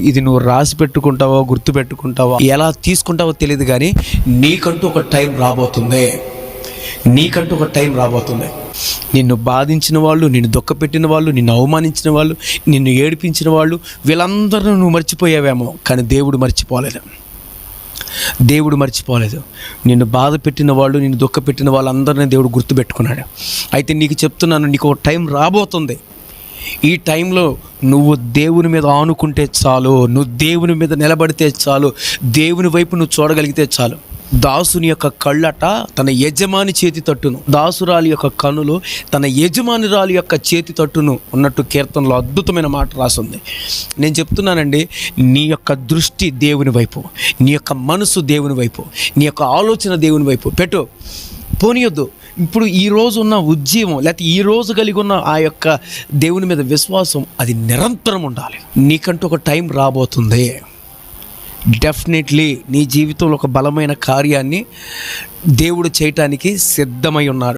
ఇది నువ్వు రాసి పెట్టుకుంటావో గుర్తు పెట్టుకుంటావో ఎలా తీసుకుంటావో తెలియదు, కానీ నీకంటూ ఒక టైం రాబోతుంది. నీకంటూ ఒక టైం రాబోతుంది. నిన్ను బాధించిన వాళ్ళు, నిన్ను దుఃఖపెట్టిన వాళ్ళు, నిన్ను అవమానించిన వాళ్ళు, నిన్ను ఏడిపించిన వాళ్ళు, వీళ్ళందరూ నువ్వు మర్చిపోయావేమో, కానీ దేవుడు మర్చిపోలేదు. దేవుడు మర్చిపోలేదు. నిన్ను బాధ పెట్టిన వాళ్ళు, నిన్ను దుఃఖపెట్టిన వాళ్ళందరినీ దేవుడు గుర్తుపెట్టుకున్నాడు. అయితే నీకు చెప్తున్నాను, నీకు ఒక టైం రాబోతుంది. ఈ టైంలో నువ్వు దేవుని మీద ఆనుకుంటే చాలు, నువ్వు దేవుని మీద నిలబడితే చాలు, దేవుని వైపు నువ్వు చూడగలిగితే చాలు. దాసుని యొక్క కళ్ళట తన యజమాని చేతి తట్టును, దాసురాలి యొక్క కనులు తన యజమానురాలి యొక్క చేతి తట్టును ఉన్నట్టు కీర్తనలో అద్భుతమైన మాట రాసింది. నేను చెప్తున్నానండి, నీ యొక్క దృష్టి దేవుని వైపు, నీ యొక్క మనసు దేవుని వైపు, నీ యొక్క ఆలోచన దేవుని వైపు పెట్టు. పోనీయొద్దు. ఇప్పుడు ఈరోజు ఉన్న ఉద్యమం, లేకపోతే ఈరోజు కలిగి ఉన్న ఆ యొక్క దేవుని మీద విశ్వాసం, అది నిరంతరం ఉండాలి. నీకంటూ ఒక టైం రాబోతుంది. డెఫినెట్లీ నీ జీవితంలో ఒక బలమైన కార్యాన్ని దేవుడు చేయటానికి సిద్ధమై ఉన్నాడు.